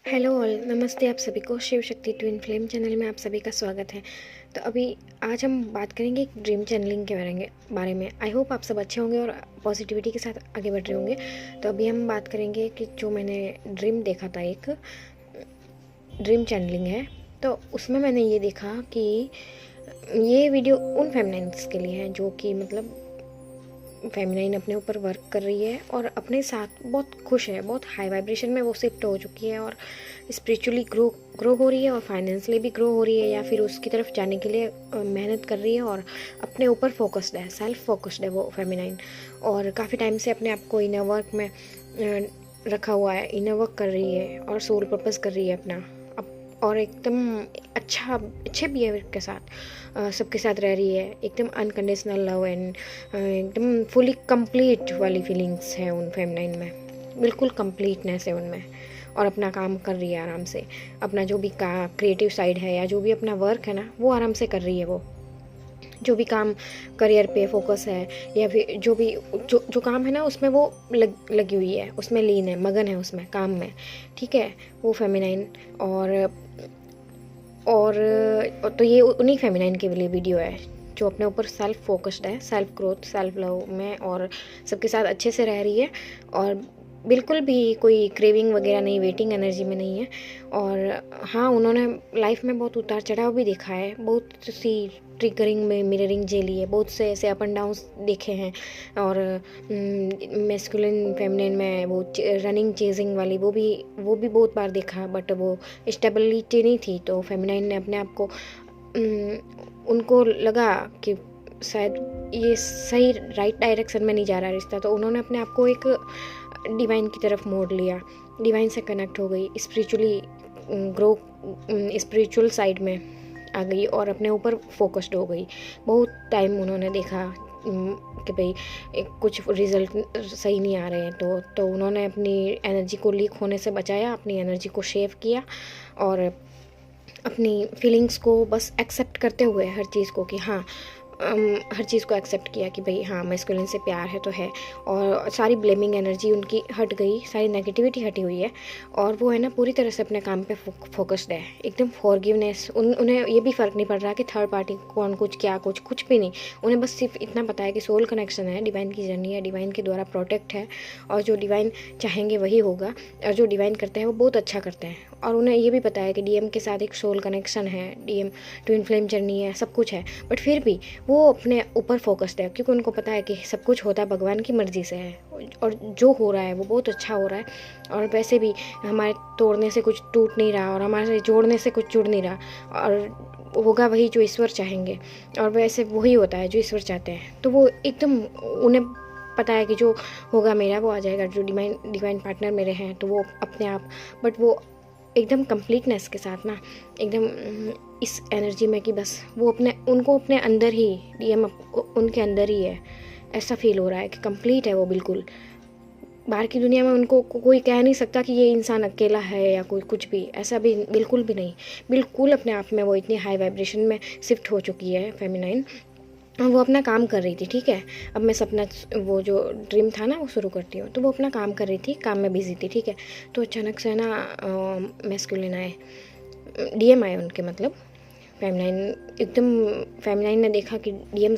Hello all, नमस्ते आप सभी को। Shiv Shakti twin flame channel में आप सभी का स्वागत है। तो अभी आज हम बात करेंगे एक ड्रीम चैनलिंग के बारे में। आई होप आप सब अच्छे होंगे और पॉजिटिविटी के साथ आगे बढ़ रहे होंगे। तो अभी हम बात करेंगे कि जो मैंने ड्रीम देखा था, एक ड्रीम चैनलिंग है। तो उसमें मैंने ये देखा कि ये वीडियो उन फेमिनाइन्स के लिए है जो कि मतलब फेमिनाइन अपने ऊपर वर्क कर रही है और अपने साथ बहुत खुश है, बहुत हाई वाइब्रेशन में वो शिफ्ट हो चुकी है और स्पिरिचुअली ग्रो हो रही है और फाइनेंशियली भी ग्रो हो रही है, या फिर उसकी तरफ जाने के लिए मेहनत कर रही है और अपने ऊपर फोकस्ड है, सेल्फ फोकस्ड है वो फेमिनाइन। और काफ़ी टाइम से अपने आप को इनर वर्क में रखा हुआ है, इनर वर्क कर रही है और सोल पर्पस कर रही है अपना और एकदम अच्छे बिहेवियर के साथ सबके साथ रह रही है। एकदम अनकंडीशनल लव एंड एकदम फुली कंप्लीट वाली फीलिंग्स है उन फेमिनाइन में, बिल्कुल कंप्लीटनेस है उनमें। और अपना काम कर रही है आराम से, अपना जो भी क्रिएटिव साइड है या जो भी अपना वर्क है ना, वो आराम से कर रही है। वो जो भी काम करियर पे फोकस है या फिर जो भी जो काम है ना, उसमें वो लगी हुई है, उसमें लीन है, मगन है उसमें काम में, ठीक है, वो फेमिनाइन। और तो ये उन्हीं फेमिनाइन के लिए वीडियो है जो अपने ऊपर सेल्फ फोकस्ड है, सेल्फ ग्रोथ, सेल्फ लव में और सबके साथ अच्छे से रह रही है और बिल्कुल भी कोई क्रेविंग वगैरह नहीं, वेटिंग एनर्जी में नहीं है। और हाँ, उन्होंने लाइफ में बहुत उतार चढ़ाव भी देखा है, बहुत सी ट्रिगरिंग में मिररिंग झेली है, बहुत से ऐसे अप एंड डाउन देखे हैं। और मैस्कुलिन फेमिनिन में वो रनिंग चेजिंग वाली वो भी बहुत बार देखा, बट वो स्टेबिलिटी नहीं थी। तो फेमिनाइन ने अपने आप को उनको लगा कि शायद ये सही राइट डायरेक्शन में नहीं जा रहा रिश्ता, तो उन्होंने अपने आप को एक डिवाइन की तरफ मोड़ लिया, डिवाइन से कनेक्ट हो गई, स्पिरिचुअली ग्रो, स्पिरिचुअल साइड में आ गई और अपने ऊपर फोकस्ड हो गई। बहुत टाइम उन्होंने देखा कि भाई कुछ रिजल्ट सही नहीं आ रहे हैं, तो उन्होंने अपनी एनर्जी को लीक होने से बचाया, अपनी एनर्जी को शेव किया और अपनी फीलिंग्स को बस एक्सेप्ट करते हुए हर चीज़ को कि हाँ, हर चीज़ को एक्सेप्ट किया कि भाई हाँ, मैस्कुलिन से प्यार है तो है। और सारी ब्लेमिंग एनर्जी उनकी हट गई, सारी नेगेटिविटी हटी हुई है और वो है ना पूरी तरह से अपने काम पे फोकस्ड है, एकदम फॉरगिवनेस। उन्हें ये भी फ़र्क नहीं पड़ रहा कि थर्ड पार्टी कौन कुछ क्या कुछ भी नहीं। उन्हें बस सिर्फ इतना पता है कि सोल कनेक्शन है, डिवाइन की जर्नी है, डिवाइन के द्वारा प्रोटेक्ट है और जो डिवाइन चाहेंगे वही होगा और जो डिवाइन करते हैं वो बहुत अच्छा करते हैं। और उन्हें ये भी पता है कि डीएम के साथ एक सोल कनेक्शन है, डीएम ट्विन फ्लेम जर्नी है, सब कुछ है, बट फिर भी वो अपने ऊपर फोकस्ड है क्योंकि उनको पता है कि सब कुछ होता है भगवान की मर्ज़ी से है और जो हो रहा है वो बहुत अच्छा हो रहा है। और वैसे भी हमारे तोड़ने से कुछ टूट नहीं रहा और हमारे जोड़ने से कुछ जुड़ नहीं रहा, और होगा वही जो ईश्वर चाहेंगे और वैसे वही होता है जो ईश्वर चाहते हैं। तो वो एकदम उन्हें पता है कि जो होगा मेरा वो आ जाएगा, जो डिवाइन पार्टनर मेरे हैं तो वो अपने आप, बट वो एकदम कंप्लीटनेस के साथ ना, एकदम इस एनर्जी में कि बस वो उनको अपने अंदर ही, डीएम उनके अंदर ही है, ऐसा फील हो रहा है कि कंप्लीट है वो बिल्कुल। बाहर की दुनिया में उनको कोई कह नहीं सकता कि ये इंसान अकेला है या कोई कुछ भी, ऐसा भी बिल्कुल भी नहीं। बिल्कुल अपने आप में वो इतनी हाई वाइब्रेशन में शिफ्ट हो चुकी है फेमिनाइन। वो अपना काम कर रही थी, ठीक है। अब मैं सपना, वो जो ड्रीम था ना, वो शुरू करती हूँ। तो वो अपना काम कर रही थी, काम में बिजी थी, ठीक है। तो अचानक से ना मैस्कुलिन आए, डीएम आए उनके, मतलब फेमिनाइन। एकदम फेमिनाइन ने देखा कि डीएम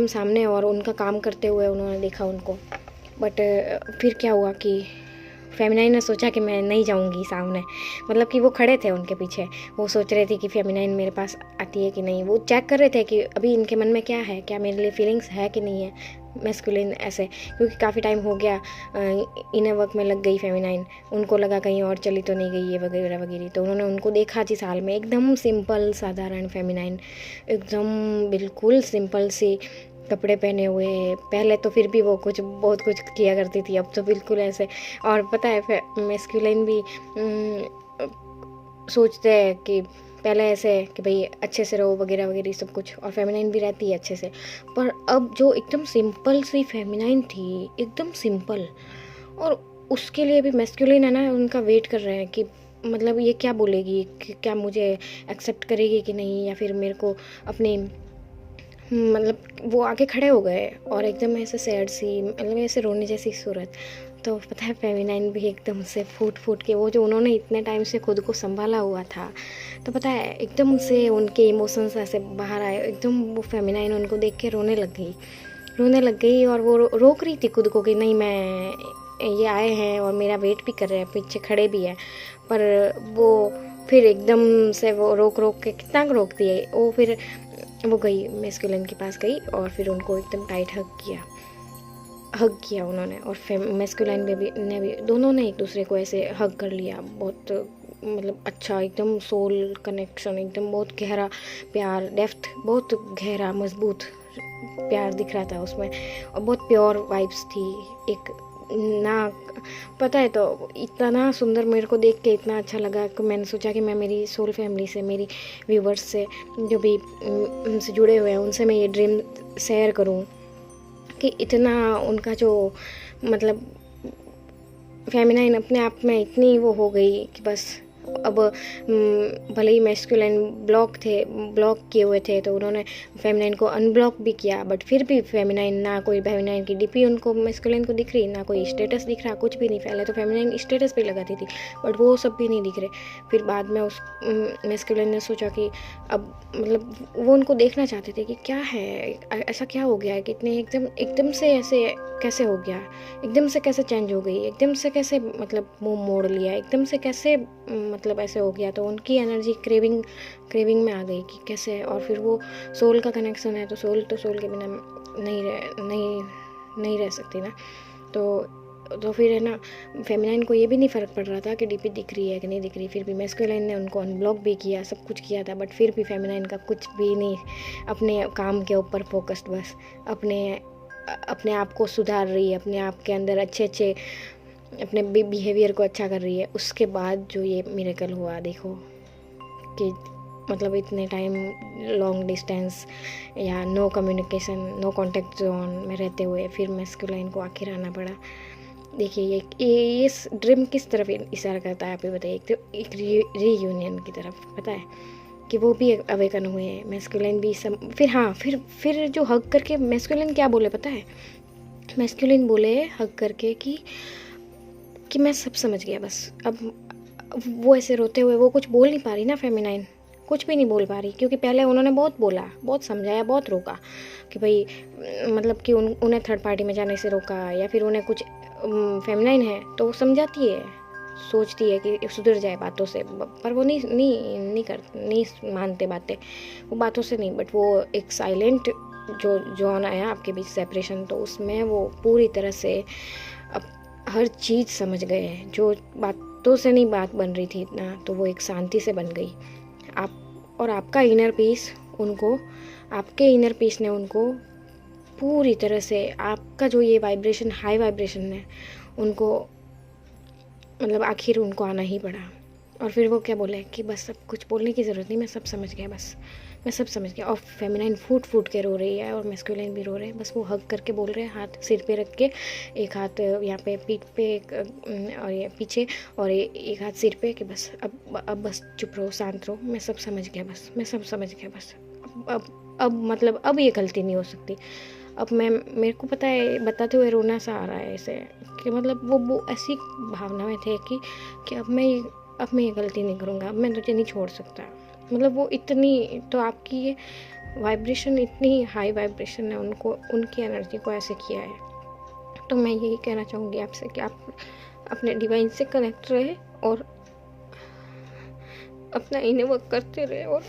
सामने और उनका काम करते हुए उन्होंने देखा उनको। बट फिर क्या हुआ कि फेमिनाइन ने सोचा कि मैं नहीं जाऊंगी सामने, मतलब कि वो खड़े थे उनके पीछे, वो सोच रहे थे कि फेमिनाइन मेरे पास आती है कि नहीं, वो चेक कर रहे थे कि अभी इनके मन में क्या है, क्या मेरे लिए फीलिंग्स है कि नहीं है मैस्कुलिन, ऐसे। क्योंकि काफ़ी टाइम हो गया इनर वर्क में लग गई फेमिनाइन, उनको लगा कहीं और चली तो नहीं गई ये वगैरह वगैरह। तो उन्होंने उनको देखा 10 साल में, एकदम सिंपल साधारण फेमिनाइन, एकदम बिल्कुल सिंपल सी कपड़े पहने हुए। पहले तो फिर भी वो बहुत कुछ किया करती थी, अब तो बिल्कुल ऐसे। और पता है मैस्कुलिन भी सोचते हैं कि पहले ऐसे कि भाई अच्छे से रहो वगैरह वगैरह सब कुछ, और फेमिनाइन भी रहती है अच्छे से। पर अब जो एकदम सिंपल सी फेमिनाइन थी, एकदम सिंपल, और उसके लिए भी मैस्कुलिन है ना, उनका वेट कर रहे हैं कि मतलब ये क्या बोलेगी, कि क्या मुझे एक्सेप्ट करेगी कि नहीं, या फिर मेरे को अपनी, मतलब वो आगे खड़े हो गए और एकदम ऐसे सैड सी, मतलब ऐसे रोने जैसी सूरत, तो पता है फेमिनाइन भी एकदम से फूट फूट के, वो जो उन्होंने इतने टाइम से खुद को संभाला हुआ था, तो पता है एकदम से उनके इमोशंस ऐसे बाहर आए, एकदम वो फेमिनाइन उनको देख के रोने लग गई और वो रोक रही थी खुद को कि नहीं, मैं ये आए हैं और मेरा वेट भी कर रहे हैं, पीछे खड़े भी हैं, पर वो फिर एकदम से वो रोक के कितना रोक दिए, वो फिर वो गई मैस्कुलिन के पास गई और फिर उनको एकदम टाइट हग किया उन्होंने, और मैस्कुलाइन ने भी दोनों ने एक दूसरे को ऐसे हग कर लिया। बहुत मतलब अच्छा, एकदम सोल कनेक्शन, एकदम बहुत गहरा प्यार, डेप्थ बहुत गहरा मजबूत प्यार दिख रहा था उसमें, और बहुत प्योर वाइब्स थी। एक ना पता है, तो इतना सुंदर मेरे को देख के इतना अच्छा लगा कि मैंने सोचा कि मैं मेरी सोल फैमिली से, मेरी व्यूवर्स से, जो भी उनसे जुड़े हुए हैं, उनसे मैं ये ड्रीम शेयर करूं कि इतना उनका जो मतलब फेमिनाइन अपने आप में इतनी वो हो गई कि बस अब भले ही मैस्कुलाइन ब्लॉक किए हुए थे, तो उन्होंने फेमिनाइन को अनब्लॉक भी किया, बट फिर भी फेमिनाइन, ना कोई फेमिनाइन की डीपी उनको मैस्कुलाइन को दिख रही, ना कोई स्टेटस दिख रहा, कुछ भी नहीं। पहले तो फेमिनाइन स्टेटस पे लगाती थी, बट वो सब भी नहीं दिख रहे। फिर बाद में उस मैस्कुलाइन ने सोचा कि अब मतलब वो उनको देखना चाहते थे कि क्या है, ऐसा क्या हो गया है कि इतने एकदम से ऐसे कैसे हो गया, एकदम से कैसे चेंज हो गई, एकदम से कैसे मतलब मुंह मोड़ लिया, एकदम से कैसे मतलब ऐसे हो गया। तो उनकी एनर्जी क्रेविंग में आ गई कि कैसे। और फिर वो सोल का कनेक्शन है, तो सोल के बिना नहीं रह सकती ना। तो फिर है ना, फेमिनाइन को ये भी नहीं फ़र्क पड़ रहा था कि डीपी दिख रही है कि नहीं दिख रही। फिर भी मैस्कुलाइन ने उनको अनब्लॉक भी किया, सब कुछ किया था, बट फिर भी फेमिनाइन का कुछ भी नहीं, अपने काम के ऊपर फोकस्ड, बस अपने आप को सुधार रही है, अपने आप के अंदर अच्छे अपने बिहेवियर को अच्छा कर रही है। उसके बाद जो ये मिरेकल हुआ, देखो कि मतलब इतने टाइम लॉन्ग डिस्टेंस या no communication, no contact zone में रहते हुए फिर मैस्कुलाइन को आखिर आना पड़ा। देखिए ये इस ड्रीम किस तरफ इशारा करता है, आप ही बताइए। तो एक रीयूनियन की तरफ, पता है कि वो भी अवेकन हुए हैं, मैस्कुलाइन भी फिर जो हग करके मैस्कुलाइन क्या बोले पता है, मैस्कुलाइन बोले हग करके कि मैं सब समझ गया बस। अब वो ऐसे रोते हुए, वो कुछ बोल नहीं पा रही ना, फेमिनाइन कुछ भी नहीं बोल पा रही, क्योंकि पहले उन्होंने बहुत बोला, बहुत समझाया, बहुत रोका कि भाई मतलब कि उन्हें थर्ड पार्टी में जाने से रोका, या फिर उन्हें कुछ फेमिनाइन है तो वो समझाती है, सोचती है कि सुधर जाए बातों से, पर वो नहीं मानते बातें, वो बातों से नहीं। बट वो एक साइलेंट जो जोन आया आपके बीच, सेपरेशन, तो उसमें वो पूरी तरह से हर चीज़ समझ गए हैं। जो बातों से नहीं बात बन रही थी इतना, तो वो एक शांति से बन गई। आपके इनर पीस ने उनको पूरी तरह से, आपका जो ये वाइब्रेशन, हाई वाइब्रेशन है, उनको मतलब आखिर उनको आना ही पड़ा। और फिर वो क्या बोले कि बस अब कुछ बोलने की ज़रूरत नहीं, मैं सब समझ गया, बस मैं सब समझ गया। और फेमिनाइन फूट के रो रही है और मैस्कुलाइन भी रो रहे हैं, बस वो हग करके बोल रहे हैं, हाथ सिर पे रख के, एक हाथ यहाँ पे पीठ पे और ये पीछे, और एक हाथ सिर पे, कि बस अब बस चुप रहो, शांत रहो, मैं सब समझ गया, बस मैं सब समझ गया, बस अब मतलब अब ये गलती नहीं हो सकती। अब मेरे को पता है, बताते हुए रोना सा आ रहा है ऐसे, कि मतलब वो ऐसी भावना में थे कि अब मैं ये गलती नहीं करूँगा, अब मैं तुझे नहीं छोड़ सकता। मतलब वो इतनी, तो आपकी ये वाइब्रेशन इतनी हाई वाइब्रेशन ने उनकी एनर्जी को ऐसे किया है। तो मैं यही कहना चाहूँगी आपसे कि आप अपने डिवाइन से कनेक्ट रहे और अपना इनर वर्क करते रहे, और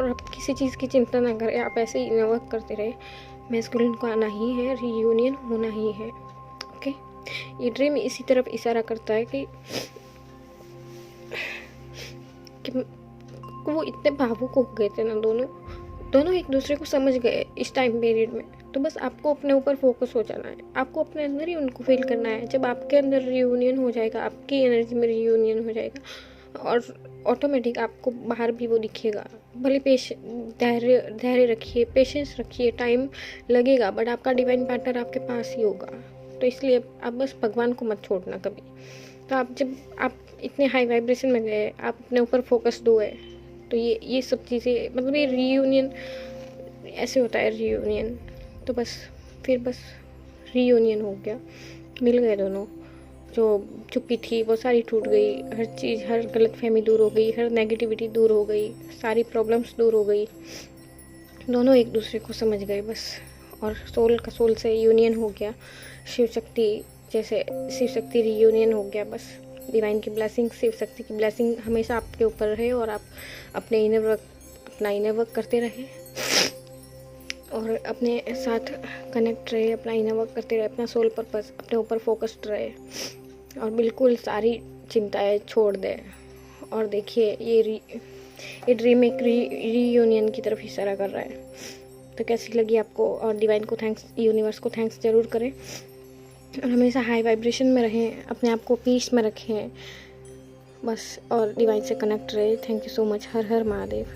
आप किसी चीज़ की चिंता ना करें, आप ऐसे ही इनर वर्क करते रहे। मैस्कुलिन को आना ही है, रीयूनियन होना ही है। ओके, ये ड्रीम इसी तरफ इशारा करता है कि वो इतने भावुक हो गए थे ना, दोनों एक दूसरे को समझ गए इस टाइम पीरियड में। तो बस आपको अपने ऊपर फोकस हो जाना है, आपको अपने अंदर ही उनको फील करना है। जब आपके अंदर रियूनियन हो जाएगा, आपकी एनर्जी में रियूनियन हो जाएगा, और ऑटोमेटिक आपको बाहर भी वो दिखेगा। भले धैर्य रखिए, पेशेंस रखिए, टाइम लगेगा, बट आपका डिवाइन पार्टनर आपके पास ही होगा। तो इसलिए आप बस भगवान को मत छोड़ना कभी। तो जब आप इतने हाई वाइब्रेशन में गए, आप अपने ऊपर फोकस हुए, तो ये सब चीज़ें, मतलब ये रीयूनियन ऐसे होता है, रीयूनियन। तो बस रीयूनियन हो गया, मिल गए दोनों। जो चुप्पी थी वो सारी टूट गई, हर चीज़, हर गलतफहमी दूर हो गई, हर नेगेटिविटी दूर हो गई, सारी प्रॉब्लम्स दूर हो गई। दोनों एक दूसरे को समझ गए बस, और सोल का सोल से यूनियन हो गया। शिव शक्ति जैसे शिव शक्ति रीयूनियन हो गया बस। डिवाइन की ब्लेसिंग, शिव शक्ति की ब्लेसिंग हमेशा आपके ऊपर रहे और आप अपने अपना इनर वर्क करते रहे और अपने साथ कनेक्ट रहे, अपना इनर वर्क करते रहे, अपना सोल पर्पस अपने ऊपर फोकस्ड रहे और बिल्कुल सारी चिंताएं छोड़ दें। और देखिए ये ड्रीम एक रीयूनियन की तरफ इशारा कर रहा है। तो कैसी लगी आपको? और डिवाइन को थैंक्स, यूनिवर्स को थैंक्स ज़रूर करें और हमेशा हाई वाइब्रेशन में रहें, अपने आप को पीस में रखें बस, और डिवाइन से कनेक्ट रहे। Thank you so much. Her her Mahadev.